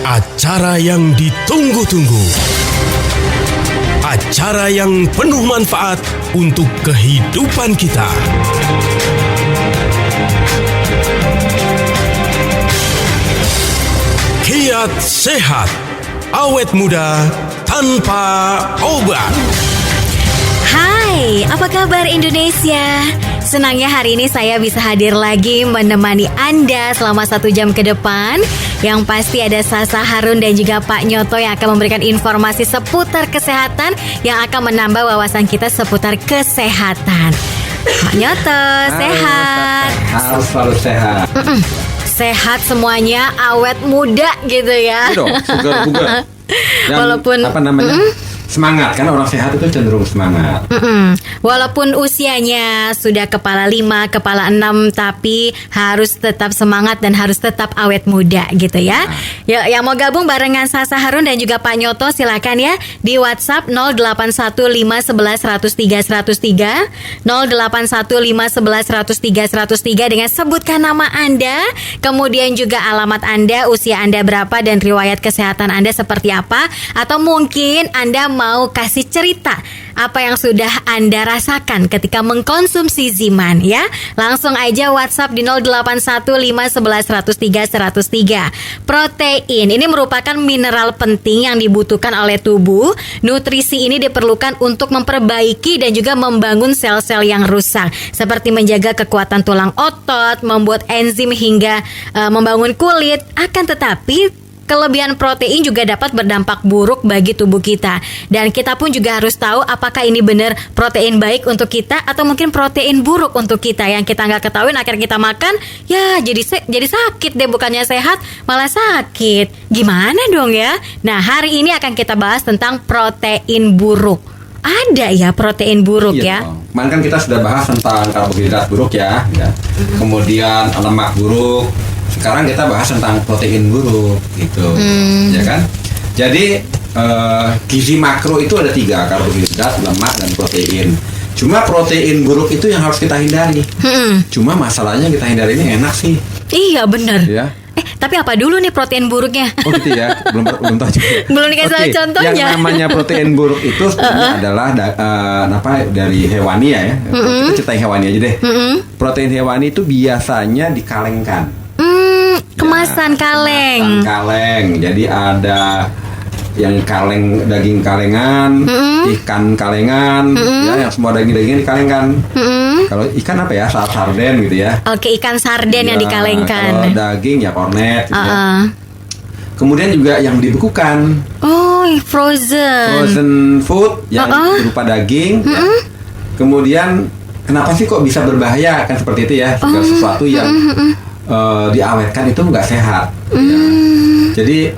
acara yang ditunggu-tunggu. Acara yang penuh manfaat untuk kehidupan kita. Kiat Sehat, awet muda tanpa obat. Hai, apa kabar Indonesia? Senangnya hari ini saya bisa hadir lagi menemani Anda selama 1 jam ke depan. Yang pasti ada Sasa Harun dan juga Pak Nyoto yang akan memberikan informasi seputar kesehatan yang akan menambah wawasan kita seputar kesehatan. Pak Nyoto, sehat? Harus selalu sehat. Sehat semuanya, awet muda gitu ya. Iya dong, segar bugar. Dan Walaupun semangat, kan orang sehat itu cenderung semangat. Walaupun usianya sudah kepala 5, kepala 6, tapi harus tetap semangat dan harus tetap awet muda gitu ya. Ya, yang mau gabung barengan Sasa Harun dan juga Pak Nyoto silakan ya di WhatsApp 081511103103, 081511103103 dengan sebutkan nama Anda, kemudian juga alamat Anda, usia Anda berapa dan riwayat kesehatan Anda seperti apa, atau mungkin Anda mau kasih cerita apa yang sudah Anda rasakan ketika mengkonsumsi Ziman ya. Langsung aja WhatsApp di 081511103103. Protein ini merupakan mineral penting yang dibutuhkan oleh tubuh. Nutrisi ini diperlukan untuk memperbaiki dan juga membangun sel-sel yang rusak, seperti menjaga kekuatan tulang otot, membuat enzim hingga membangun kulit. Akan tetapi kelebihan protein juga dapat berdampak buruk bagi tubuh kita. Dan kita pun juga harus tahu apakah ini benar protein baik untuk kita atau mungkin protein buruk untuk kita. Yang kita nggak ketahui, akhirnya kita makan, ya jadi sakit deh, bukannya sehat malah sakit. Gimana dong ya? Nah, hari ini akan kita bahas tentang protein buruk. Ada ya protein buruk ya? Kemarin kan kita sudah bahas tentang karbohidrat buruk ya. Kemudian lemak buruk. Sekarang kita bahas tentang protein buruk gitu, ya kan? Jadi gizi makro itu ada 3, karbohidrat, lemak, dan protein. Cuma protein buruk itu yang harus kita hindari. Cuma masalahnya kita hindari ini enak sih. Iya benar. Ya. Tapi apa dulu nih protein buruknya? Oh gitu ya, belum tahu juga. Belum dikasih contohnya. Yang namanya protein buruk itu sebenarnya adalah dari hewani ya. Kita ceritain hewani aja deh. Protein hewani itu biasanya dikalengkan. Kemasan kaleng. Kemasan kaleng. Jadi ada yang kaleng, daging kalengan, ikan kalengan, ya, yang semua daging-dagingnya dikalengkan. Kalau ikan apa ya, sarden gitu ya. Oke, ikan sarden yang dikalengkan. Kalau daging ya kornet gitu ya. Kemudian juga yang dibekukan. Oh, frozen food yang berupa daging ya. Kemudian kenapa sih kok bisa berbahaya, kan seperti itu ya. Segala sesuatu yang diawetkan itu nggak sehat ya. Jadi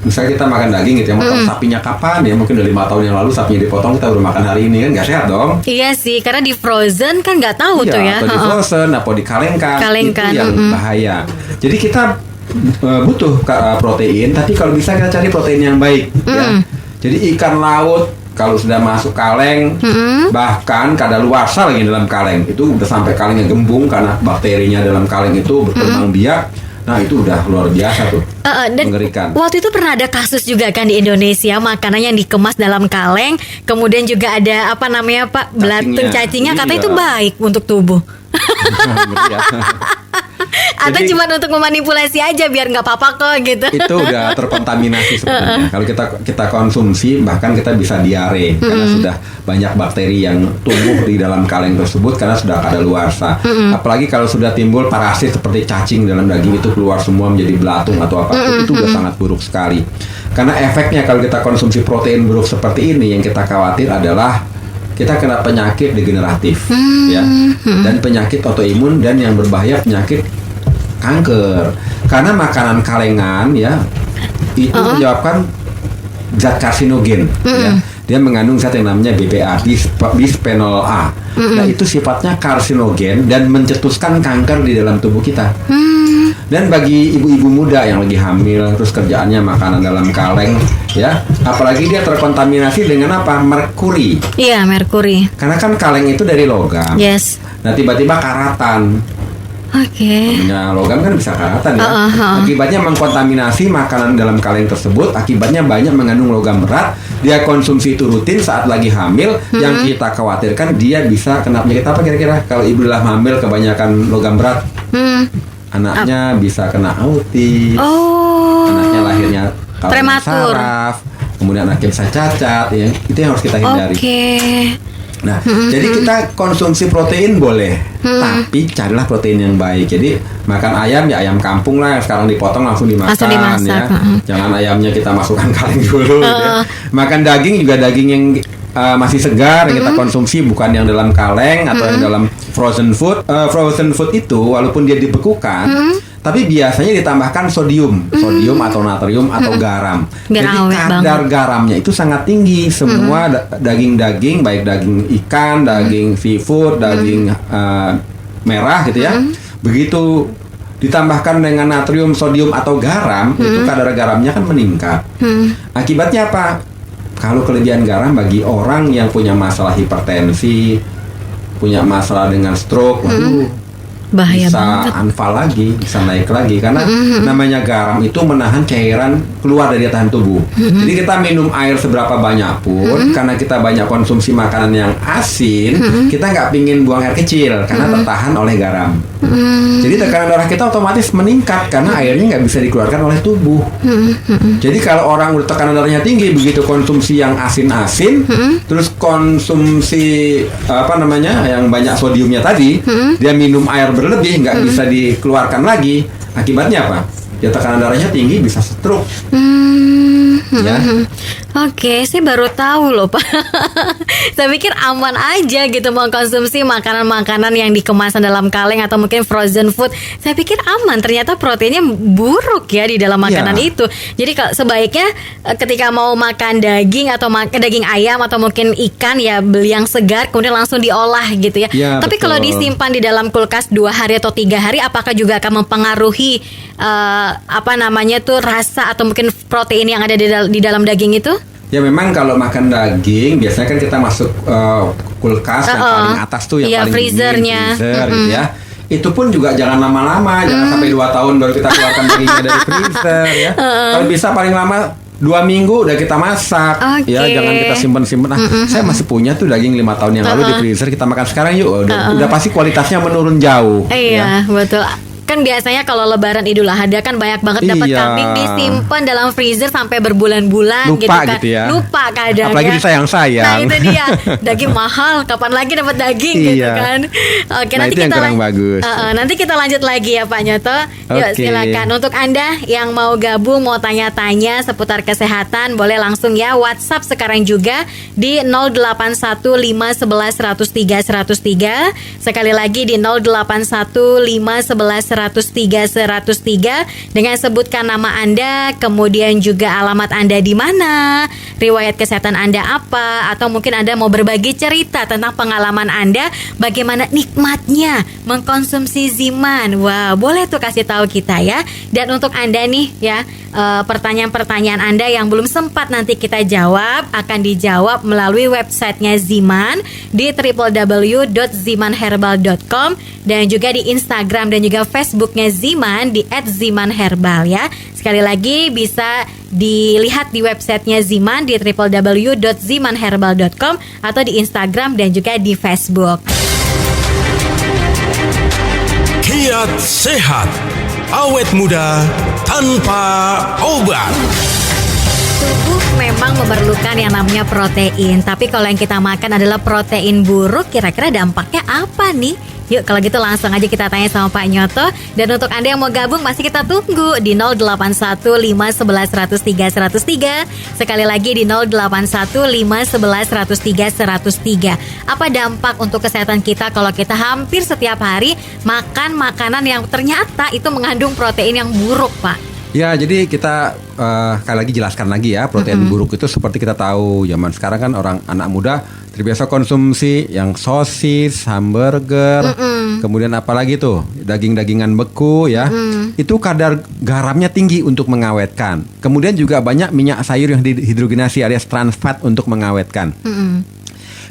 misalnya kita makan daging gitu ya, motong sapinya kapan ya, mungkin udah 5 tahun yang lalu sapinya dipotong, kita baru makan hari ini, kan nggak sehat dong. Iya sih, karena di frozen kan nggak tahu tuh ya. Atau di frozen, atau dikalengkan, itu yang bahaya. Jadi kita butuh protein, tapi kalau bisa kita cari protein yang baik ya. Jadi ikan laut kalau sudah masuk kaleng, bahkan kadaluarsa lagi dalam kaleng, itu udah sampai kalengnya gembung karena bakterinya dalam kaleng itu berkembang biak. Nah itu udah luar biasa tuh, mengerikan. Waktu itu pernah ada kasus juga kan di Indonesia, makanan yang dikemas dalam kaleng, kemudian juga ada apa namanya Pak, belatung cacingnya, katanya itu baik untuk tubuh. Atau cuma untuk memanipulasi aja biar nggak apa-apa kok gitu. Itu udah terkontaminasi sebenarnya. Kalau kita konsumsi, bahkan kita bisa diare karena sudah banyak bakteri yang tumbuh di dalam kaleng tersebut karena sudah kadaluarsa. Apalagi kalau sudah timbul parasit seperti cacing dalam daging itu keluar semua menjadi belatung atau apapun, itu udah sangat buruk sekali. Karena efeknya kalau kita konsumsi protein buruk seperti ini, yang kita khawatir adalah kita kena penyakit degeneratif ya, dan penyakit autoimun, dan yang berbahaya penyakit kanker. Karena makanan kalengan ya itu menyebabkan zat karsinogen ya. Dia mengandung zat yang namanya BPA, bisphenol A. Nah itu sifatnya karsinogen dan mencetuskan kanker di dalam tubuh kita. Dan bagi ibu-ibu muda yang lagi hamil, terus kerjaannya makanan dalam kaleng ya, apalagi dia terkontaminasi dengan apa? Merkuri. Iya, merkuri. Karena kan kaleng itu dari logam. Yes. Nah tiba-tiba karatan. Oke. Namanya logam kan bisa karatan ya. Akibatnya mengkontaminasi makanan dalam kaleng tersebut. Akibatnya banyak mengandung logam berat. Dia konsumsi itu rutin saat lagi hamil. Yang kita khawatirkan dia bisa kena penyakit apa kira-kira? Kalau ibu dalam hamil kebanyakan logam berat, anaknya bisa kena autis. Anaknya lahirnya prematur. saraf. Kemudian anaknya bisa cacat. Ya. Itu yang harus kita hindari. Nah, jadi kita konsumsi protein boleh, tapi carilah protein yang baik. Jadi makan ayam ya ayam kampung lah, yang sekarang dipotong langsung dimakan ya. Jangan ayamnya kita masukkan kaleng dulu. Ya. Makan daging juga daging yang masih segar yang kita konsumsi, bukan yang dalam kaleng atau yang dalam frozen food. Frozen food itu walaupun dia dibekukan, tapi biasanya ditambahkan sodium atau natrium atau garam. Jadi kadar garamnya itu sangat tinggi. Semua daging-daging, baik daging ikan, daging seafood, daging merah gitu ya. Begitu ditambahkan dengan natrium, sodium atau garam, itu kadar garamnya kan meningkat. Akibatnya apa? Kalau kelebihan garam bagi orang yang punya masalah hipertensi, punya masalah dengan stroke, waduh, bahaya bisa banget. anfal lagi, bisa naik lagi karena namanya garam itu menahan cairan keluar dari tahan tubuh. Jadi kita minum air seberapa banyak pun, karena kita banyak konsumsi makanan yang asin, kita nggak pingin buang air kecil karena tertahan oleh garam. Jadi tekanan darah kita otomatis meningkat karena airnya nggak bisa dikeluarkan oleh tubuh. Jadi kalau orang udah tekanan darahnya tinggi, begitu konsumsi yang asin-asin, terus konsumsi yang banyak sodiumnya tadi, dia minum air berlebih, nggak bisa dikeluarkan lagi. Akibatnya apa? Ya tekanan darahnya tinggi, bisa stroke. Ya. Oke, saya baru tahu loh Pak. Saya pikir aman aja gitu mengkonsumsi makanan-makanan yang dikemasan dalam kaleng atau mungkin frozen food. Saya pikir aman, ternyata proteinnya buruk ya di dalam makanan itu. Jadi sebaiknya ketika mau makan daging atau daging ayam atau mungkin ikan ya beli yang segar kemudian langsung diolah gitu ya. Tapi kalau disimpan di dalam kulkas 2 hari atau 3 hari, apakah juga akan mempengaruhi rasa atau mungkin protein yang ada di dalam daging itu? Ya memang kalau makan daging biasanya kan kita masuk kulkas yang paling atas tuh, yang paling freezernya, freezer gitu ya. Itu pun juga jangan lama-lama, jangan sampai 2 tahun baru kita keluarkan dagingnya dari freezer ya. Kalau bisa paling lama 2 minggu udah kita masak. Ya jangan kita simpen-simpen. Saya masih punya tuh daging 5 tahun yang lalu di freezer, kita makan sekarang yuk. Udah pasti kualitasnya menurun jauh. Iya, betul. Kan biasanya kalau Lebaran Idul Adha kan banyak banget dapat kambing disimpan dalam freezer sampai berbulan-bulan gitu kan. Lupa kadang. Apalagi disayang-sayang. Nah itu dia, daging mahal, kapan lagi dapat daging gitu kan. Oke, nanti itu yang kurang bagus. Nanti kita lanjut lagi ya Pak Nyoto. Yuk silakan. Untuk Anda yang mau gabung, mau tanya-tanya seputar kesehatan, boleh langsung ya WhatsApp sekarang juga di 081511103103. Sekali lagi di 081511103103 dengan sebutkan nama Anda, kemudian juga alamat Anda di mana, riwayat kesehatan Anda apa, atau mungkin Anda mau berbagi cerita tentang pengalaman Anda, bagaimana nikmatnya mengkonsumsi Ziman. Wah, boleh tuh kasih tahu kita ya. Dan untuk Anda nih ya, pertanyaan-pertanyaan Anda yang belum sempat nanti kita jawab akan dijawab melalui websitenya Ziman di www.zimanherbal.com dan juga di Instagram dan juga Facebooknya Ziman di @zimanherbal ya. Sekali lagi bisa dilihat di websitenya Ziman di www.zimanherbal.com atau di Instagram dan juga di Facebook. Kiat sehat, awet muda tanpa obat. Tubuh memang memerlukan yang namanya protein, tapi kalau yang kita makan adalah protein buruk, kira-kira dampaknya apa nih? Yuk kalau gitu langsung aja kita tanya sama Pak Nyoto. Dan untuk Anda yang mau gabung masih kita tunggu di 081511103103. Sekali lagi di 081511103103. Apa dampak untuk kesehatan kita kalau kita hampir setiap hari makan makanan yang ternyata itu mengandung protein yang buruk, Pak? Ya, jadi kita kali lagi jelaskan lagi ya, protein buruk itu seperti kita tahu zaman sekarang kan orang anak muda terbiasa konsumsi yang sosis, hamburger, kemudian apalagi tuh daging-dagingan beku ya, itu kadar garamnya tinggi untuk mengawetkan. Kemudian juga banyak minyak sayur yang dihidrogenasi alias trans fat untuk mengawetkan.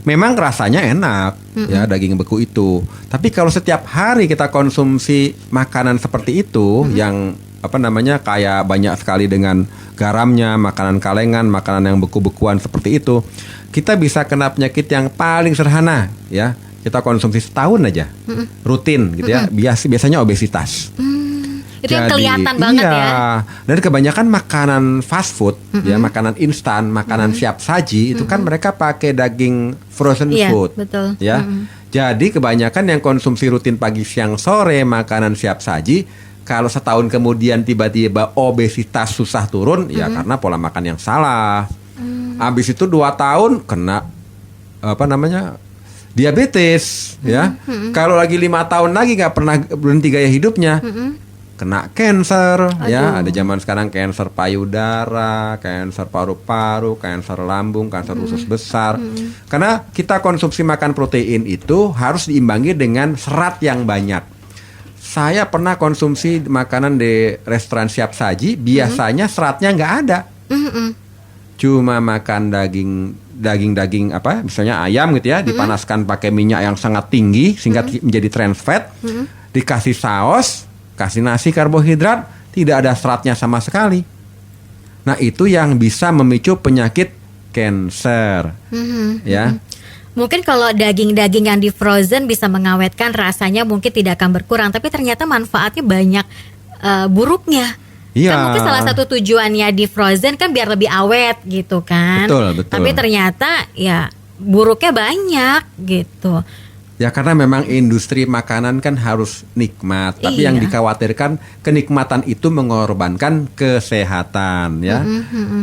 memang rasanya enak ya daging beku itu. Tapi kalau setiap hari kita konsumsi makanan seperti itu yang apa namanya kayak banyak sekali dengan garamnya, makanan kalengan, makanan yang beku-bekuan seperti itu, kita bisa kena penyakit yang paling sederhana ya. Kita konsumsi setahun aja rutin gitu ya. Biasanya obesitas. Itu yang kelihatan banget ya. Dan kebanyakan makanan fast food, ya makanan instan, makanan siap saji itu kan mereka pakai daging frozen food, betul. ya. Jadi kebanyakan yang konsumsi rutin pagi, siang, sore makanan siap saji, kalau setahun kemudian tiba-tiba obesitas susah turun, ya karena pola makan yang salah. Habis itu 2 tahun kena apa namanya diabetes, ya. Kalau lagi 5 tahun lagi nggak pernah berhenti gaya hidupnya. Kena cancer, ya. Ada zaman sekarang cancer payudara, cancer paru-paru, cancer lambung, cancer usus besar. Karena kita konsumsi makan protein itu harus diimbangi dengan serat yang banyak. Saya pernah konsumsi makanan di restoran siap saji, biasanya seratnya nggak ada. Cuma makan daging apa, misalnya ayam gitu ya, dipanaskan pakai minyak yang sangat tinggi sehingga menjadi trans fat, dikasih saus, kasih nasi karbohidrat, tidak ada seratnya sama sekali. Nah itu yang bisa memicu penyakit cancer, ya. Mungkin kalau daging-daging yang di frozen bisa mengawetkan rasanya mungkin tidak akan berkurang, tapi ternyata manfaatnya banyak buruknya. Iya. Kan mungkin salah satu tujuannya di frozen kan biar lebih awet gitu kan. Betul. Tapi ternyata ya buruknya banyak gitu. Ya karena memang industri makanan kan harus nikmat, tapi yang dikhawatirkan kenikmatan itu mengorbankan kesehatan, ya.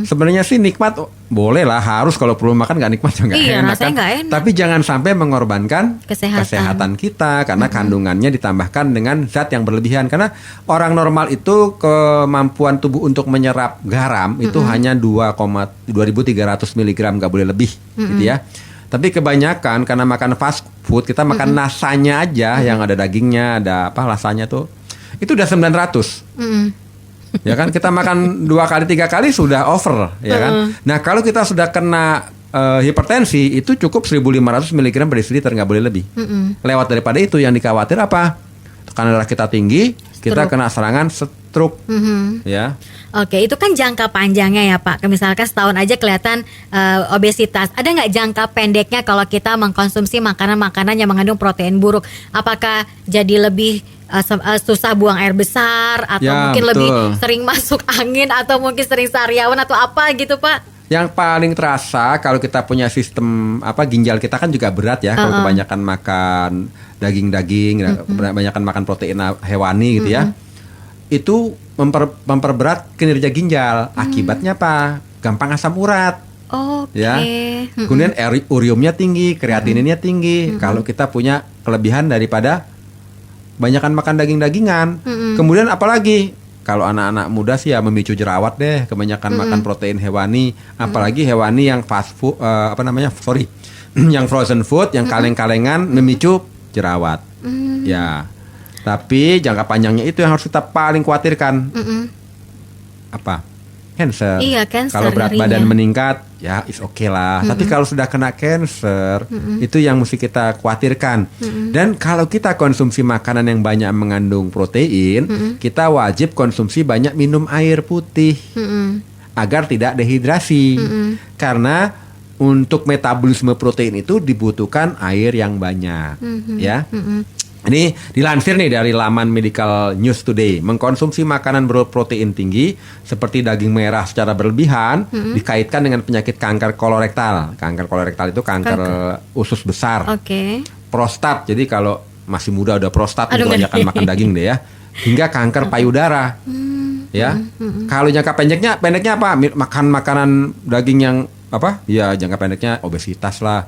Sebenarnya sih nikmat boleh lah, harus kalau perlu makan nggak nikmat juga nggak enak kan. Gak enak. Tapi jangan sampai mengorbankan kesehatan kita karena kandungannya ditambahkan dengan zat yang berlebihan. Karena orang normal itu kemampuan tubuh untuk menyerap garam itu hanya 2.300 mg, nggak boleh lebih, gitu ya. Tapi kebanyakan karena makan fast food, kita makan lasanya aja yang ada dagingnya, ada apa lasanya tuh, itu udah 900. Ya kan, kita makan 2 kali 3 kali sudah over, ya kan. Nah kalau kita sudah kena hipertensi itu cukup 1.500 mg per desiliter, nggak boleh lebih. Lewat daripada itu yang dikhawatir apa? Tekanan darah kita tinggi, kita kena serangan stroke, ya. Oke, itu kan jangka panjangnya ya Pak. Misalkan setahun aja kelihatan obesitas. Ada nggak jangka pendeknya kalau kita mengkonsumsi makanan-makanan yang mengandung protein buruk? Apakah jadi lebih susah buang air besar, atau Ya, mungkin betul. lebih sering masuk angin, atau mungkin sering sariawan atau apa gitu Pak? Yang paling terasa kalau kita punya sistem ginjal kita kan juga berat ya, kalau kebanyakan makan daging-daging, kebanyakan makan protein hewani gitu ya. Itu memperberat kinerja ginjal. Akibatnya apa? Gampang asam urat. Oke. Ya. Kemudian uriumnya tinggi, kreatininnya tinggi. Kalau kita punya kelebihan daripada banyakan makan daging-dagingan. Kemudian apalagi kalau anak-anak muda sih ya memicu jerawat deh, kebanyakan makan protein hewani, apalagi hewani yang fast food, yang frozen food, yang kaleng-kalengan memicu jerawat. Ya. Tapi jangka panjangnya itu yang harus kita paling khawatirkan. Apa? Cancer. Iya, cancer. Kalau berat ngerinya. badan meningkat, ya is oke lah. Tapi kalau sudah kena cancer, itu yang mesti kita khawatirkan. Dan kalau kita konsumsi makanan yang banyak mengandung protein, kita wajib konsumsi banyak minum air putih agar tidak dehidrasi. Karena untuk metabolisme protein itu dibutuhkan air yang banyak, ya. Ini dilansir nih dari laman Medical News Today. Mengkonsumsi makanan berprotein tinggi seperti daging merah secara berlebihan dikaitkan dengan penyakit kanker kolorektal. Kanker kolorektal itu kanker usus besar. Prostat. Jadi kalau masih muda udah prostat, kebanyakan makan daging deh ya. Hingga kanker payudara. Ya. Kalau jangka pendeknya apa? Makan makanan daging yang ya jangka pendeknya obesitas lah.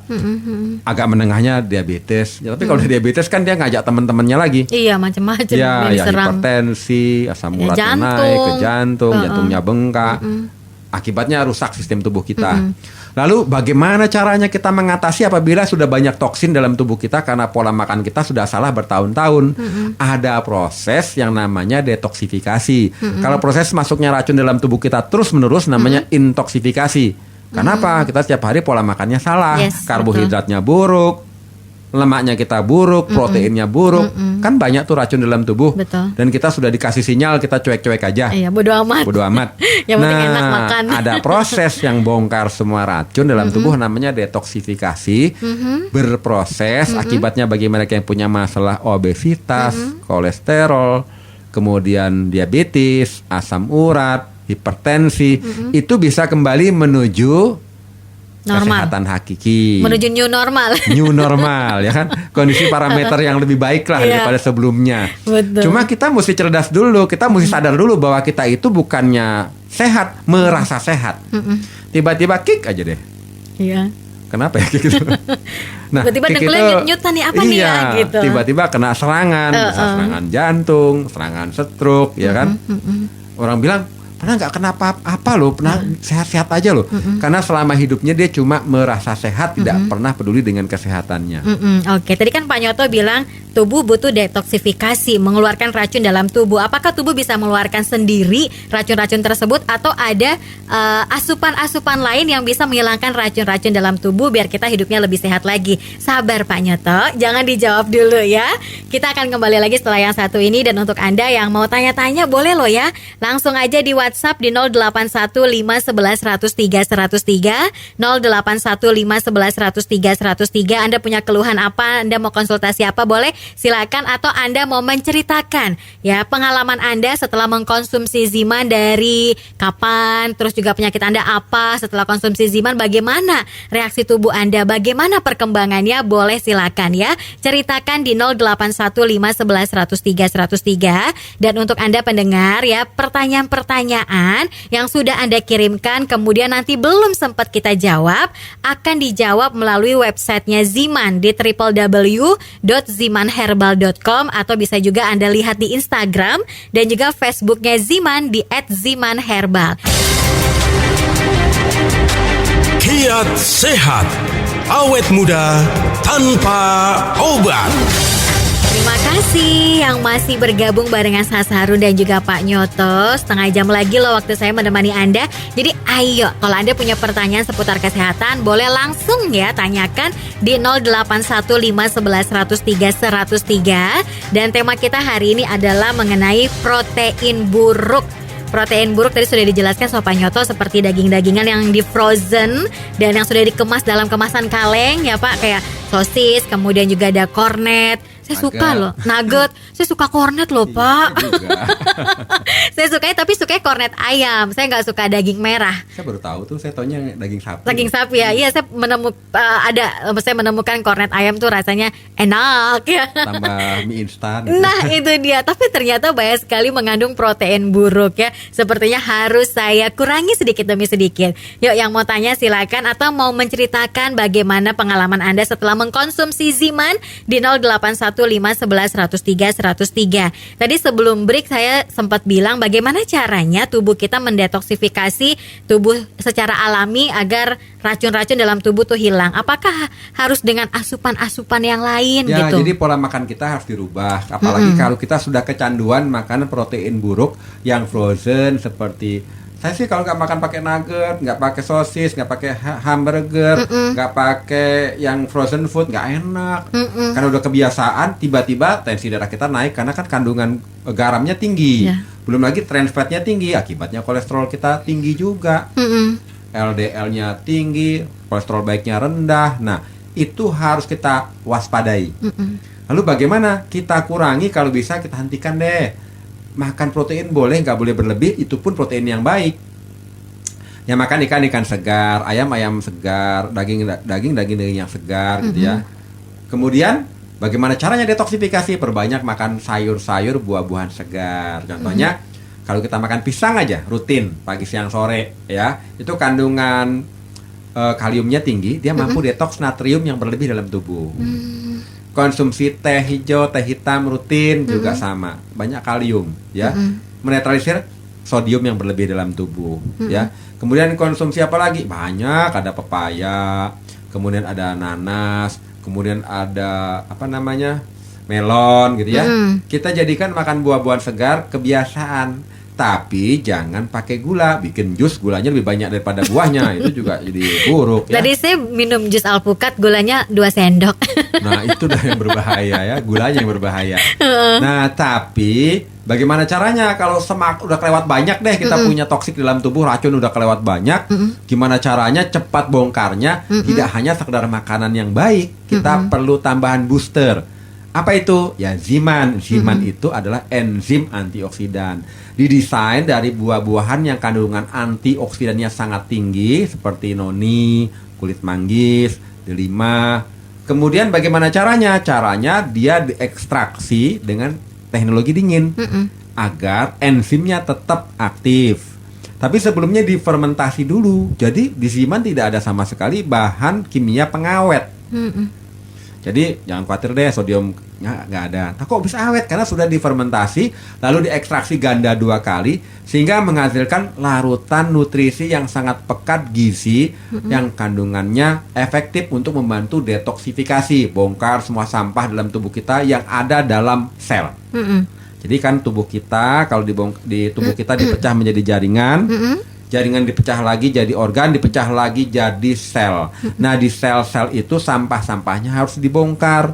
Agak menengahnya diabetes. Ya, tapi kalau diabetes kan dia ngajak teman-temannya lagi. Iya, macam-macam. Ya hipertensi, asam uratnya naik ke jantung, jantungnya bengkak. Akibatnya rusak sistem tubuh kita. Lalu bagaimana caranya kita mengatasi apabila sudah banyak toksin dalam tubuh kita karena pola makan kita sudah salah bertahun-tahun? Ada proses yang namanya detoksifikasi. Kalau proses masuknya racun dalam tubuh kita terus-menerus namanya intoksifikasi. Karena apa? Kita setiap hari pola makannya salah, Yes, karbohidratnya buruk, lemaknya kita buruk, proteinnya buruk, kan banyak tuh racun dalam tubuh. Betul. Dan kita sudah dikasih sinyal, kita cuek-cuek aja. Iya, bodo amat. Bodo amat. Yang penting enak makan. Ada proses yang bongkar semua racun dalam tubuh, namanya detoksifikasi. Berproses, akibatnya bagi mereka yang punya masalah obesitas, kolesterol, kemudian diabetes, asam urat, hipertensi, itu bisa kembali menuju Normal. kesehatan hakiki. Menuju new normal. New normal, ya kan, kondisi parameter yang lebih baik lah Iya. daripada sebelumnya. Betul. Cuma kita mesti cerdas dulu, kita mesti sadar dulu bahwa kita itu bukannya sehat, merasa sehat. Tiba-tiba kick aja deh. Iya. Kenapa ya kayak gitu? Nah, Tiba-tiba kick dengkulnya itu- nyut-nyutan nih, apa nih ya, gitu. Tiba-tiba kena serangan, bisa serangan jantung, serangan stroke, ya kan? Orang bilang pernah nggak kenapa apa loh, pernah sehat-sehat aja loh. Karena selama hidupnya dia cuma merasa sehat, tidak pernah peduli dengan kesehatannya. Oke, tadi kan Pak Nyoto bilang tubuh butuh detoksifikasi, mengeluarkan racun dalam tubuh. Apakah tubuh bisa mengeluarkan sendiri racun-racun tersebut atau ada asupan-asupan lain yang bisa menghilangkan racun-racun dalam tubuh biar kita hidupnya lebih sehat lagi? Sabar Pak Nyoto, jangan dijawab dulu ya. Kita akan kembali lagi setelah yang satu ini, dan untuk Anda yang mau tanya-tanya boleh loh ya. Langsung aja di WhatsApp di 081511103103, 081511103103. Anda punya keluhan apa, Anda mau konsultasi apa, boleh silakan, atau Anda mau menceritakan ya pengalaman Anda setelah mengkonsumsi Ziman, dari kapan, terus juga penyakit Anda apa setelah konsumsi Ziman, bagaimana reaksi tubuh Anda, bagaimana perkembangannya, boleh silakan ya ceritakan di 081511103103. Dan untuk Anda pendengar ya, pertanyaan-pertanyaan yang sudah Anda kirimkan kemudian nanti belum sempat kita jawab akan dijawab melalui websitenya Ziman di www.zimanherbal.com, atau bisa juga Anda lihat di Instagram dan juga Facebooknya Ziman di @zimanherbal. Kiat sehat, awet muda tanpa obat. Terima kasih yang masih bergabung barengan Sas Harun dan juga Pak Nyoto. Setengah jam lagi loh waktu saya menemani Anda. Jadi ayo, kalau Anda punya pertanyaan seputar kesehatan, boleh langsung ya tanyakan di 081511103103. Dan tema kita hari ini adalah mengenai protein buruk. Protein buruk tadi sudah dijelaskan sama Pak Nyoto, seperti daging-dagingan yang di frozen dan yang sudah dikemas dalam kemasan kaleng ya Pak, kayak sosis, kemudian juga ada kornet. Saya suka loh, nugget. Saya suka kornet loh Pak. Saya sukanya, tapi sukanya kornet ayam. Saya nggak suka daging merah. Saya baru tahu tuh, saya taunya daging sapi. Daging sapi ya. Iya, saya menemukan kornet ayam tuh rasanya enak ya. Tambah mie instan. gitu. Nah itu dia, tapi ternyata banyak sekali mengandung protein buruk ya. Sepertinya harus saya kurangi sedikit demi sedikit. Yuk, yang mau tanya silakan, atau mau menceritakan bagaimana pengalaman Anda setelah mengkonsumsi Ziman di 081511103103. Tadi sebelum break saya sempat bilang bagaimana caranya tubuh kita mendetoksifikasi tubuh secara alami agar racun-racun dalam tubuh tuh hilang. Apakah harus dengan asupan-asupan yang lain Ya, gitu? jadi pola makan kita harus dirubah. Apalagi kalau kita sudah kecanduan makanan protein buruk yang frozen, seperti saya sih kalau nggak makan pakai nugget, nggak pakai sosis, nggak pakai hamburger, nggak pakai yang frozen food, nggak enak. Karena udah kebiasaan, tiba-tiba tensi darah kita naik karena kan kandungan garamnya tinggi. Ya. Belum lagi trans fatnya tinggi, akibatnya kolesterol kita tinggi juga. LDL-nya tinggi, kolesterol baiknya rendah. Nah, itu harus kita waspadai. Lalu bagaimana? Kita kurangi, kalau bisa kita hentikan deh. Makan protein boleh, nggak boleh berlebih, itu pun protein yang baik. Ya makan ikan segar, ayam segar, daging yang segar gitu ya. Kemudian bagaimana caranya detoksifikasi? Perbanyak makan sayur-sayur, buah-buahan segar. Contohnya kalau kita makan pisang aja rutin pagi siang sore ya, itu kandungan kaliumnya tinggi, dia mampu detoks natrium yang berlebih dalam tubuh. Konsumsi teh hijau, teh hitam rutin juga sama, banyak kalium ya, menetralisir sodium yang berlebih dalam tubuh ya. Kemudian konsumsi apa lagi? Banyak, ada pepaya, kemudian ada nanas, kemudian ada melon gitu ya. Kita jadikan makan buah-buahan segar kebiasaan. Tapi jangan pakai gula. Bikin jus gulanya lebih banyak daripada buahnya, itu juga jadi buruk ya. Tadi saya minum jus alpukat, gulanya 2 sendok. Nah itu dah yang berbahaya ya, gulanya yang berbahaya. Nah tapi bagaimana caranya kalau udah kelewat banyak deh, kita punya toksik dalam tubuh, racun udah kelewat banyak. Gimana caranya cepat bongkarnya? Tidak hanya sekedar makanan yang baik, kita perlu tambahan booster. Apa itu? Ya Ziman. Ziman itu adalah enzim antioksidan. Didesain dari buah-buahan yang kandungan antioksidannya sangat tinggi, seperti noni, kulit manggis, delima. Kemudian bagaimana caranya? Caranya dia diekstraksi dengan teknologi dingin agar enzimnya tetap aktif. Tapi sebelumnya difermentasi dulu. Jadi di Ziman tidak ada sama sekali bahan kimia pengawet. Jadi jangan khawatir deh, sodiumnya nggak ada. Nah, kok bisa awet? Karena sudah difermentasi, lalu diekstraksi ganda 2 kali, sehingga menghasilkan larutan nutrisi yang sangat pekat gizi, yang kandungannya efektif untuk membantu detoksifikasi, bongkar semua sampah dalam tubuh kita yang ada dalam sel. Jadi kan tubuh kita, kalau di tubuh kita dipecah menjadi jaringan, jaringan dipecah lagi jadi organ, dipecah lagi jadi sel. Nah di sel-sel itu sampah-sampahnya harus dibongkar.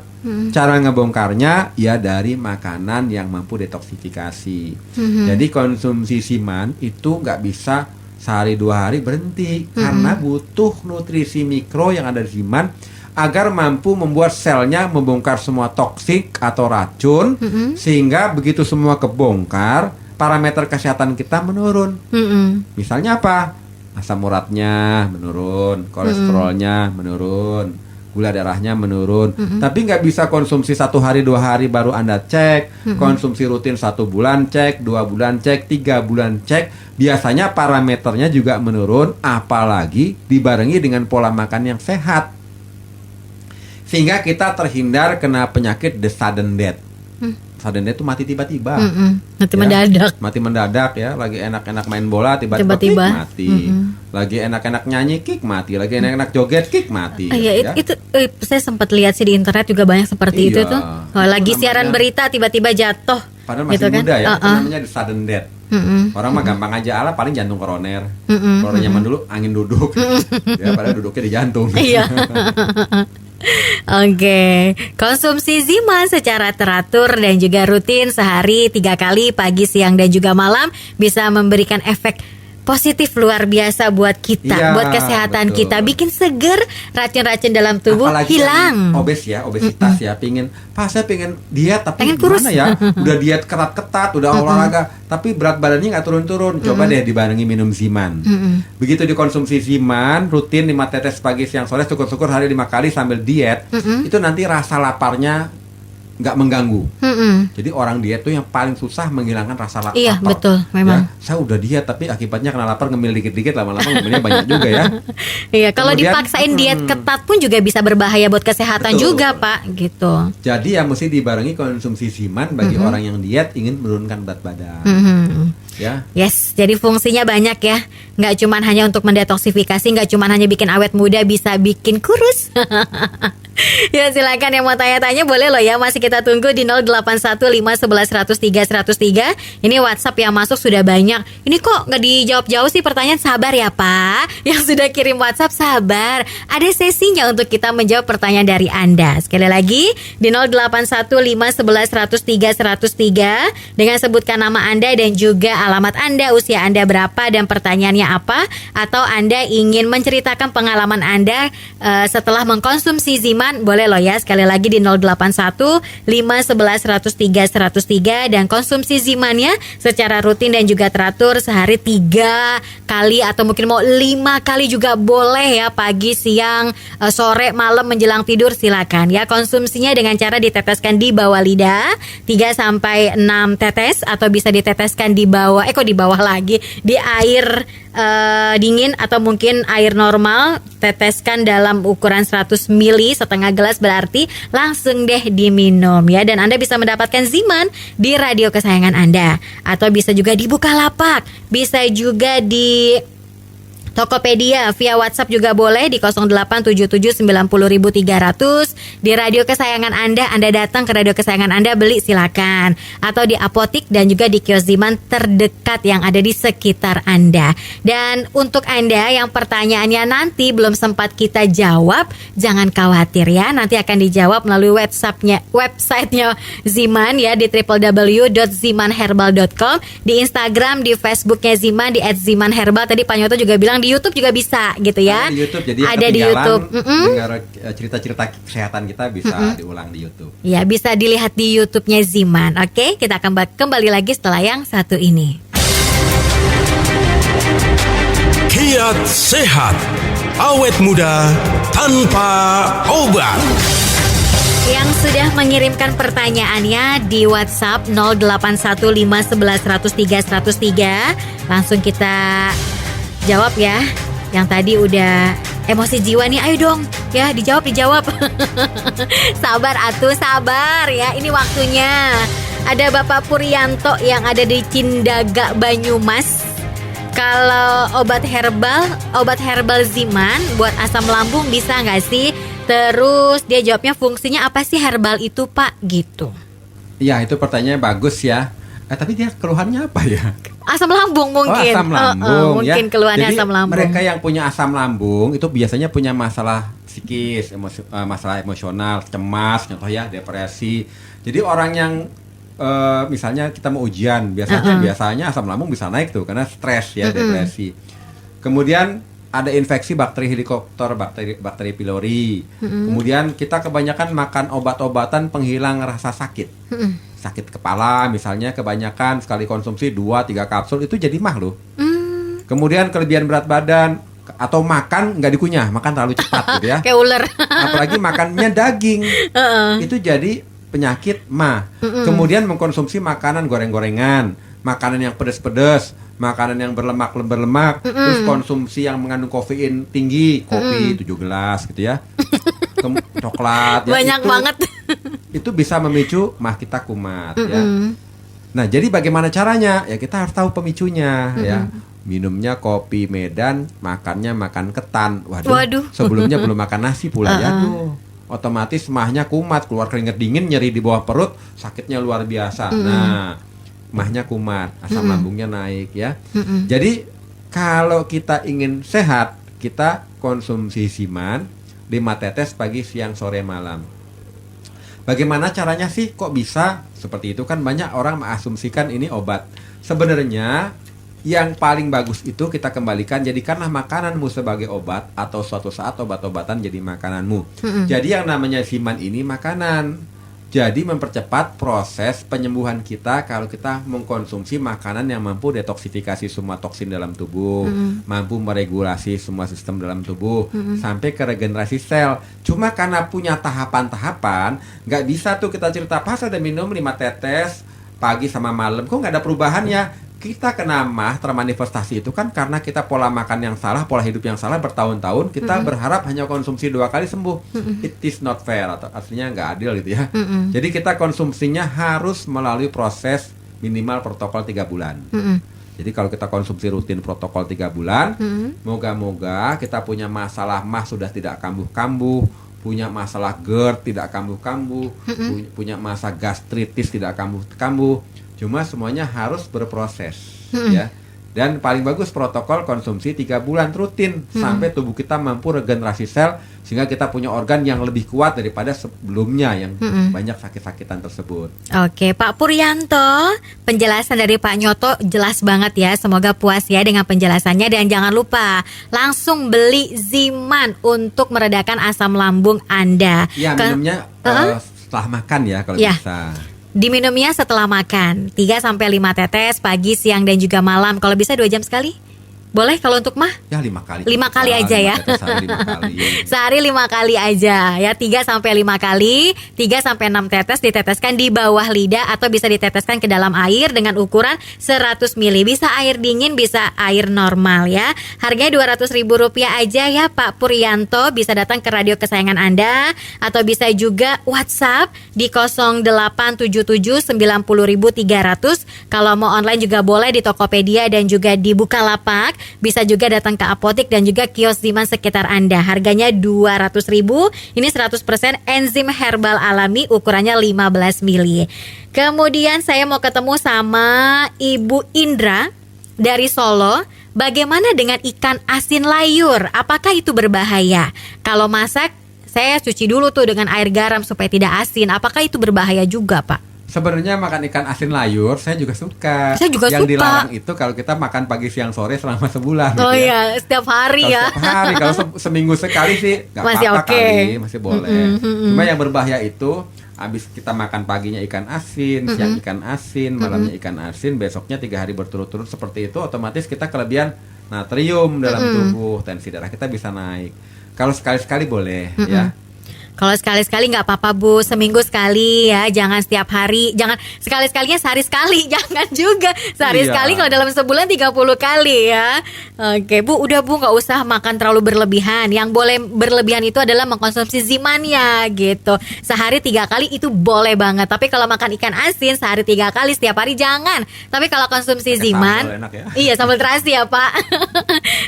Cara ngebongkarnya ya dari makanan yang mampu detoksifikasi. Jadi konsumsi Ziman itu nggak bisa sehari 2 hari berhenti, karena butuh nutrisi mikro yang ada di Ziman agar mampu membuat selnya membongkar semua toksik atau racun, sehingga begitu semua kebongkar, parameter kesehatan kita menurun. Misalnya apa? Asam uratnya menurun, kolesterolnya menurun, gula darahnya menurun. Tapi nggak bisa konsumsi 1 hari 2 hari baru Anda cek. Konsumsi rutin 1 bulan cek, 2 bulan cek, 3 bulan cek. Biasanya parameternya juga menurun, apalagi dibarengi dengan pola makan yang sehat, sehingga kita terhindar kena penyakit the sudden death. Sudden death itu mati tiba-tiba. Mati mendadak. Mati mendadak ya. Lagi enak-enak main bola tiba-tiba kick, mati. Lagi enak-enak nyanyi kick, mati. Lagi enak-enak joget kick, mati. Iya, itu saya sempat lihat sih di internet juga banyak seperti itu tuh. Lagi siaran berita tiba-tiba jatuh. Padahal masih gitu kan? muda ya. Itu namanya the sudden death. Orang mah gampang aja, ala paling jantung koroner. Kalau nyaman dulu angin duduk. Ya padahal duduknya di jantung. Iya. Oke, konsumsi Ziman secara teratur dan juga rutin sehari 3 kali pagi, siang dan juga malam bisa memberikan efek positif luar biasa buat kita, Iya, buat kesehatan betul. kita, bikin seger, racun-racun dalam tubuh Apalagi hilang. yang obesitas ya, saya pengen diet tapi Pengen kurus. gimana ya? Udah diet ketat-ketat, udah olahraga, tapi berat badannya nggak turun-turun. Coba deh dibarengi minum Ziman. Begitu dikonsumsi Ziman rutin 5 tetes pagi, siang, sore, syukur-syukur hari 5 kali sambil diet, itu nanti rasa laparnya nggak mengganggu. Jadi orang diet tuh yang paling susah menghilangkan rasa lapar. Iya, betul, memang. Ya, saya udah diet tapi akibatnya kena lapar, ngemil dikit-dikit, lama-lama ngemilnya banyak juga ya. Iya, kalau Kemudian, dipaksain diet ketat pun juga bisa berbahaya buat kesehatan Betul. juga, Pak, gitu. Jadi ya mesti dibarengi konsumsi Ziman bagi orang yang diet ingin menurunkan berat badan. Ya. Yes, jadi fungsinya banyak ya. Nggak cuman hanya untuk mendetoksifikasi, nggak cuman hanya bikin awet muda, bisa bikin kurus. Ya silakan yang mau tanya-tanya boleh loh ya, masih kita tunggu di 0815111003. Ini WhatsApp yang masuk sudah banyak. Ini kok nggak dijawab jauh sih pertanyaan, sabar ya Pak. Yang sudah kirim WhatsApp sabar. Ada sesinya untuk kita menjawab pertanyaan dari Anda. Sekali lagi di 0815111003 dengan sebutkan nama Anda dan juga alamat Anda, usia Anda berapa dan pertanyaannya apa, atau Anda ingin menceritakan pengalaman Anda setelah mengkonsumsi Ziman, boleh loh ya. Sekali lagi di 0815111003 dan konsumsi Zimannya secara rutin dan juga teratur sehari 3 kali atau mungkin mau 5 kali juga boleh ya, pagi, siang, sore, malam menjelang tidur silakan ya. Konsumsinya dengan cara diteteskan di bawah lidah 3-6 tetes atau bisa diteteskan di bawah di bawah lagi di air dingin atau mungkin air normal, teteskan dalam ukuran 100 ml, setengah gelas berarti langsung deh diminum ya. Dan Anda bisa mendapatkan Ziman di radio kesayangan Anda, atau bisa juga di Bukalapak, bisa juga di Tokopedia via WhatsApp juga boleh di 087790.300. Di radio kesayangan Anda datang ke radio kesayangan Anda beli silakan. Atau di apotik dan juga di kios Ziman terdekat yang ada di sekitar Anda. Dan untuk Anda yang pertanyaannya nanti belum sempat kita jawab, jangan khawatir ya. Nanti akan dijawab melalui websitenya Ziman ya di www.zimanherbal.com, di Instagram, di Facebooknya Ziman di @zimanherbal. Tadi Pak Nyoto juga bilang di YouTube juga bisa gitu ya. Ada di YouTube, jadi ada di YouTube. Dengar cerita-cerita kesehatan kita bisa diulang di YouTube. Ya, bisa dilihat di YouTube-nya Ziman. Oke, kita akan kembali lagi setelah yang satu ini. Kiat sehat, awet muda tanpa obat. Yang sudah mengirimkan pertanyaannya di WhatsApp 081511103103, langsung kita jawab ya. Yang tadi udah emosi jiwa nih, ayo dong ya dijawab. Sabar atuh, sabar ya, ini waktunya. Ada Bapak Puryanto yang ada di Cindaga, Banyumas. Kalau obat herbal Ziman buat asam lambung bisa nggak sih? Terus dia jawabnya fungsinya apa sih herbal itu Pak gitu. Ya itu pertanyaannya bagus ya. Tapi dia keluhannya apa ya? Asam lambung mungkin. Asam lambung ya. Mungkin keluhannya Jadi, asam lambung. mereka yang punya asam lambung itu biasanya punya masalah psikis, masalah emosional, cemas, contoh ya, depresi. Jadi orang yang misalnya kita mau ujian, biasanya asam lambung bisa naik tuh karena stres ya, depresi. Kemudian ada infeksi bakteri helikopter, bakteri pylori. Kemudian kita kebanyakan makan obat-obatan penghilang rasa sakit. Sakit kepala misalnya kebanyakan sekali konsumsi 2-3 kapsul itu jadi mah loh. Kemudian kelebihan berat badan atau makan nggak dikunyah, makan terlalu cepat gitu ya. Kayak ular. Apalagi makannya daging. Itu jadi penyakit mah. Kemudian mengkonsumsi makanan goreng-gorengan, makanan yang pedas-pedas, makanan yang berlemak, terus konsumsi yang mengandung kafein tinggi, kopi 7 gelas gitu ya. Coklat ya, banyak banget. Itu bisa memicu mah kita kumat ya. Nah, jadi bagaimana caranya? Ya kita harus tahu pemicunya ya. Minumnya kopi Medan, makannya makan ketan. Waduh. Sebelumnya belum makan nasi pula ya tuh. Otomatis mahnya kumat, keluar keringat dingin, nyeri di bawah perut, sakitnya luar biasa. Nah, mahnya kumat, asam lambungnya naik ya. Jadi kalau kita ingin sehat, kita konsumsi Ziman 5 tetes pagi, siang, sore, malam. Bagaimana caranya sih kok bisa seperti itu? Kan banyak orang mengasumsikan ini obat. Sebenarnya yang paling bagus itu kita kembalikan, jadikanlah makananmu sebagai obat, atau suatu saat obat-obatan jadi makananmu. Jadi yang namanya Ziman ini makanan. Jadi mempercepat proses penyembuhan kita kalau kita mengkonsumsi makanan yang mampu detoksifikasi semua toksin dalam tubuh, mampu meregulasi semua sistem dalam tubuh, sampai ke regenerasi sel. Cuma karena punya tahapan-tahapan, nggak bisa tuh kita cerita pas ada minum 5 tetes pagi sama malam, kok nggak ada perubahan ya. Kita kena mah termanifestasi itu kan karena kita pola makan yang salah, pola hidup yang salah bertahun-tahun. Kita berharap hanya konsumsi 2 kali sembuh. It is not fair, atau artinya nggak adil gitu ya. Jadi kita konsumsinya harus melalui proses minimal protokol 3 bulan. Jadi kalau kita konsumsi rutin protokol 3 bulan, moga-moga kita punya masalah mah sudah tidak kambuh-kambuh, punya masalah GERD tidak kambuh-kambuh, punya masalah gastritis tidak kambuh-kambuh. Cuma semuanya harus berproses ya. Dan paling bagus protokol konsumsi 3 bulan rutin sampai tubuh kita mampu regenerasi sel sehingga kita punya organ yang lebih kuat daripada sebelumnya yang banyak sakit-sakitan tersebut. Oke, Pak Puryanto, penjelasan dari Pak Nyoto jelas banget ya. Semoga puas ya dengan penjelasannya, dan jangan lupa langsung beli Ziman untuk meredakan asam lambung Anda. Ya, minumnya setelah makan ya kalau bisa. Diminumnya setelah makan 3-5 tetes pagi, siang, dan juga malam. Kalau bisa 2 jam sekali. Boleh kalau untuk mah? Ya 5 kali. 5 kali aja ya. Sehari 5 kali aja ya, 3-5 kali, 3-6 tetes diteteskan di bawah lidah atau bisa diteteskan ke dalam air dengan ukuran 100 ml. Bisa air dingin, bisa air normal ya. Harganya Rp200.000 aja ya Pak Puryanto. Bisa datang ke radio kesayangan Anda atau bisa juga WhatsApp di 087790.300. Kalau mau online juga boleh di Tokopedia dan juga di Bukalapak bisa juga datang ke apotik dan juga kios Ziman sekitar Anda. Harganya 200.000. Ini 100% enzim herbal alami, ukurannya 15 mili. Kemudian saya mau ketemu sama Ibu Indra dari Solo. Bagaimana dengan ikan asin layur? Apakah itu berbahaya? Kalau masak, saya cuci dulu tuh dengan air garam supaya tidak asin. Apakah itu berbahaya juga, Pak? Sebenarnya makan ikan asin layur saya juga suka. Saya juga Yang suka. dilarang itu kalau kita makan pagi, siang, sore selama sebulan. Oh gitu iya, setiap hari Kalau ya. setiap hari, kalau seminggu sekali sih nggak Masih apa-apa oke. kali, masih boleh. Cuma yang berbahaya itu habis kita makan paginya ikan asin, siang ikan asin, malamnya ikan asin, besoknya 3 hari berturut-turut seperti itu, otomatis kita kelebihan natrium dalam tubuh, tensi darah kita bisa naik. Kalau sekali-sekali boleh ya. Kalau sekali-sekali nggak apa-apa Bu, seminggu sekali ya, jangan setiap hari, jangan sekali-sekalinya sehari sekali, jangan juga sehari Iya. sekali, kalau dalam sebulan 30 kali ya. Oke Bu, udah Bu, nggak usah makan terlalu berlebihan. Yang boleh berlebihan itu adalah mengkonsumsi zimannya gitu. Sehari 3 kali itu boleh banget, tapi kalau makan ikan asin sehari 3 kali setiap hari jangan. Tapi kalau konsumsi Pakai ziman, sambal enak ya. iya sambal terasi ya Pak.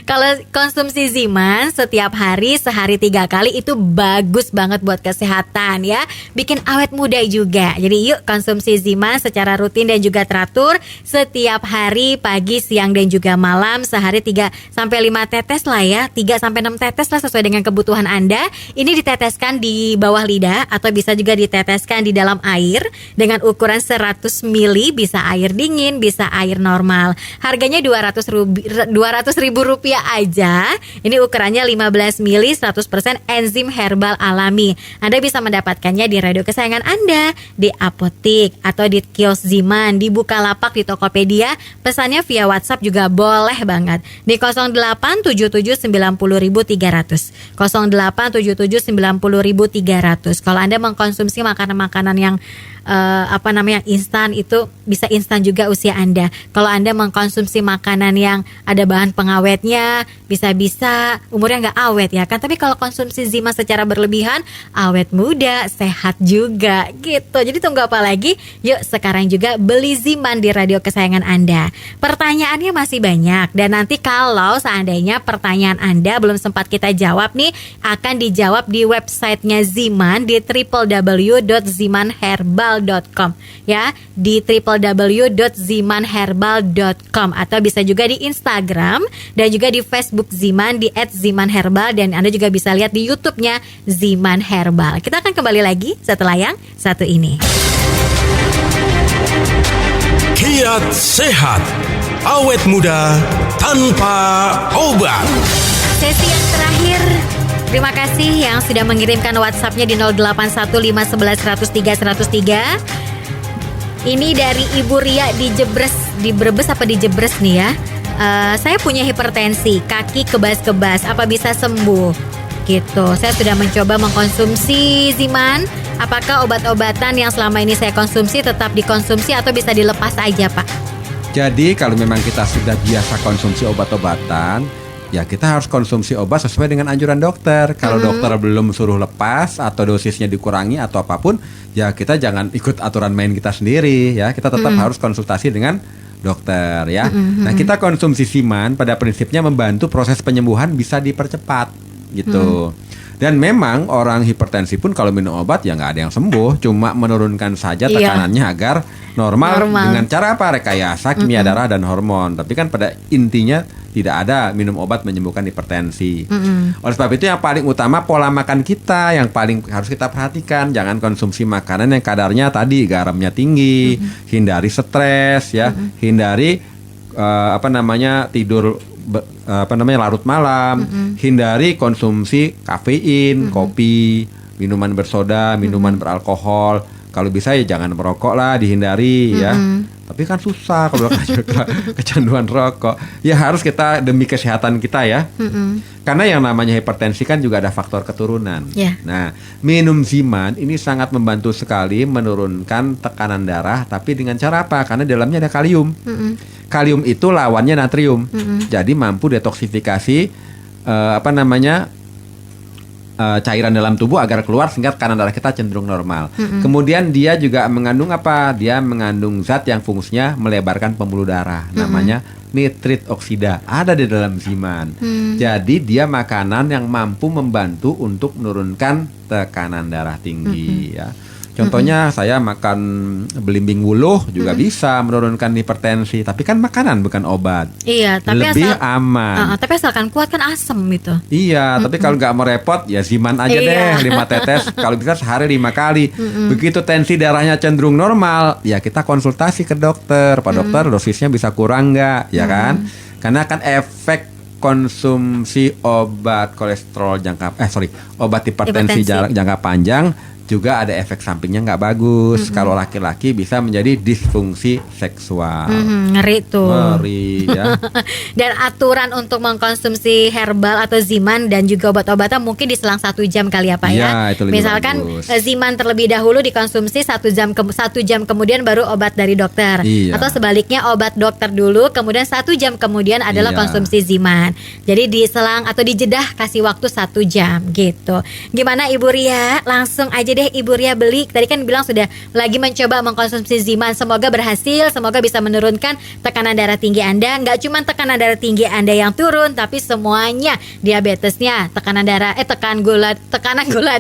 Kalau konsumsi ziman setiap hari sehari 3 kali itu bagus banget buat kesehatan ya. Bikin awet muda juga. Jadi yuk konsumsi ziman secara rutin dan juga teratur setiap hari, pagi, siang dan juga malam, sehari 3-5 tetes lah ya. 3-6 tetes lah sesuai dengan kebutuhan Anda. Ini diteteskan di bawah lidah atau bisa juga diteteskan di dalam air dengan ukuran 100 mili, bisa air dingin, bisa air normal. Harganya 200.000 rupiah aja. Ini ukurannya 15 mili, 100% enzim herbal alami. Anda bisa mendapatkannya di radio kesayangan Anda, di apotik atau di kios Ziman, di Bukalapak, di Tokopedia. Pesannya via WhatsApp juga boleh banget di 0877900300, 0877900300. Kalau Anda mengkonsumsi makanan-makanan yang yang instan, itu bisa instan juga usia Anda. Kalau Anda mengkonsumsi makanan yang ada bahan pengawetnya, bisa-bisa umurnya nggak awet ya kan. Tapi kalau konsumsi Ziman secara berlebihan, awet muda, sehat juga gitu. Jadi tunggu apa lagi? Yuk sekarang juga beli Ziman di radio kesayangan Anda. Pertanyaannya masih banyak, dan nanti kalau seandainya pertanyaan Anda belum sempat kita jawab nih, akan dijawab di websitenya Ziman di www.zimanherbal.com ya, di www.zimanherbal.com, atau bisa juga di Instagram dan juga di Facebook Ziman di @zimanherbal, dan Anda juga bisa lihat di YouTube-nya Ziman Herbal. Kita akan kembali lagi setelah yang satu ini. Kiat sehat, awet muda tanpa obat. Sesi yang terakhir. Terima kasih yang sudah mengirimkan WhatsApp-nya di 081511103103. Ini dari Ibu Ria di Jebres, di Brebes apa di Jebres nih ya. Saya punya hipertensi, kaki kebas-kebas, apa bisa sembuh? Gitu. Saya sudah mencoba mengkonsumsi Ziman. Apakah obat-obatan yang selama ini saya konsumsi tetap dikonsumsi atau bisa dilepas aja, Pak? Jadi kalau memang kita sudah biasa konsumsi obat-obatan, ya kita harus konsumsi obat sesuai dengan anjuran dokter. Kalau dokter belum suruh lepas atau dosisnya dikurangi atau apapun, ya kita jangan ikut aturan main kita sendiri ya. Kita tetap harus konsultasi dengan dokter ya. Nah, kita konsumsi Ziman pada prinsipnya membantu proses penyembuhan bisa dipercepat gitu. Dan memang orang hipertensi pun kalau minum obat ya nggak ada yang sembuh, cuma menurunkan saja tekanannya agar normal. Dengan cara apa? Rekayasa kimia darah dan hormon. Tapi kan pada intinya tidak ada minum obat menyembuhkan hipertensi. Oleh sebab itu yang paling utama pola makan kita yang paling harus kita perhatikan. Jangan konsumsi makanan yang kadarnya tadi garamnya tinggi, hindari stres ya, hindari tidur larut malam, hindari konsumsi kafein, kopi, minuman bersoda, minuman beralkohol. Kalau bisa ya jangan merokok lah, dihindari ya. Tapi kan susah kalau kecanduan rokok. Ya harus kita demi kesehatan kita ya. Karena yang namanya hipertensi kan juga ada faktor keturunan. Nah, minum Ziman ini sangat membantu sekali menurunkan tekanan darah. Tapi dengan cara apa? Karena di dalamnya ada kalium. Kalium itu lawannya natrium. Jadi mampu detoksifikasi cairan dalam tubuh agar keluar sehingga tekanan darah kita cenderung normal. Kemudian dia juga mengandung apa? Dia mengandung zat yang fungsinya melebarkan pembuluh darah, namanya nitrit oksida ada di dalam ziman. Jadi dia makanan yang mampu membantu untuk menurunkan tekanan darah tinggi ya. Contohnya saya makan belimbing wuluh juga bisa menurunkan hipertensi, tapi kan makanan bukan obat. Iya, tapi lebih aman. Tapi asalkan kuat kan asem gitu. Iya, tapi kalau nggak mau repot ya ziman aja deh 5 tetes, kalau bisa sehari 5 kali. Begitu tensi darahnya cenderung normal, ya kita konsultasi ke dokter. Pak dokter, dosisnya bisa kurang nggak, ya kan? Karena kan efek konsumsi obat kolesterol obat hipertensi jangka panjang juga ada efek sampingnya nggak bagus. Kalau laki-laki bisa menjadi disfungsi seksual. Ngeri tuh. Ngeri ya. Dan aturan untuk mengkonsumsi herbal atau ziman dan juga obat-obatan mungkin diselang 1 jam kali ya Pak ya. Itu lebih Misalkan bagus. ziman terlebih dahulu dikonsumsi 1 jam kemudian baru obat dari dokter. Atau sebaliknya obat dokter dulu kemudian 1 jam kemudian adalah konsumsi ziman. Jadi diselang atau dijedah kasih waktu 1 jam gitu. Gimana Ibu Ria? Langsung aja deh Ibu Ria beli. Tadi kan bilang sudah lagi mencoba mengkonsumsi ziman. Semoga berhasil, semoga bisa menurunkan tekanan darah tinggi Anda. Nggak cuma tekanan darah tinggi Anda yang turun, tapi semuanya, diabetesnya, tekanan gula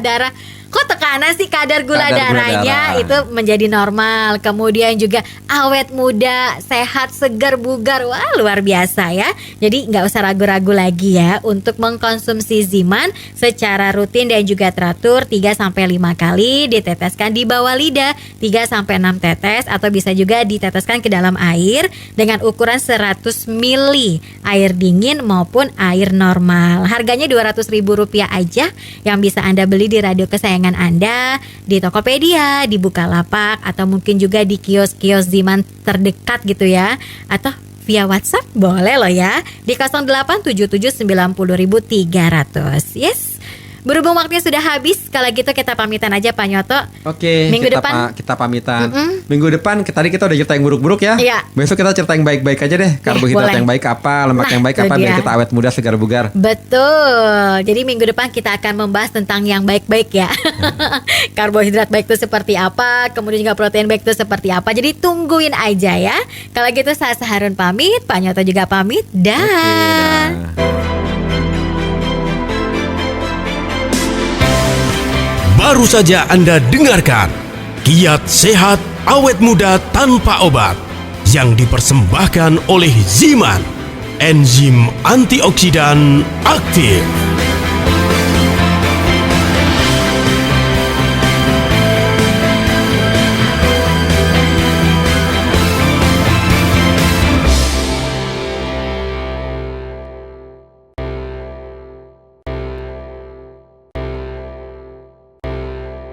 darah. Kok tekanan sih, kadar gula darahnya itu menjadi normal. Kemudian juga awet muda, sehat, segar, bugar. Wah, luar biasa ya. Jadi nggak usah ragu-ragu lagi ya untuk mengkonsumsi ziman secara rutin dan juga teratur 3-5 kali, diteteskan di bawah lidah 3-6 tetes, atau bisa juga diteteskan ke dalam air dengan ukuran 100 ml air dingin maupun air normal. Harganya Rp200.000 aja yang bisa Anda beli di radio kesayangan Anda, di Tokopedia, di Bukalapak, atau mungkin juga di kios-kios ziman terdekat gitu ya. Atau via WhatsApp boleh loh ya, di 087790.300. Yes. Berhubung waktunya sudah habis, kalau gitu kita pamitan aja Pak Nyoto. Oke, minggu depan kita pamitan. Minggu depan tadi kita udah cerita yang buruk-buruk ya. Iya. Besok kita cerita yang baik-baik aja deh. Karbohidrat yang baik apa, lemak yang baik apa, biar kita awet muda, segar bugar. Betul. Jadi minggu depan kita akan membahas tentang yang baik-baik ya. Karbohidrat baik itu seperti apa, kemudian juga protein baik itu seperti apa. Jadi tungguin aja ya. Kalau gitu saya Harun pamit, Pak Nyoto juga pamit. Dan Baru saja Anda dengarkan Kiat Sehat Awet Muda Tanpa Obat yang dipersembahkan oleh Ziman, enzim antioksidan aktif.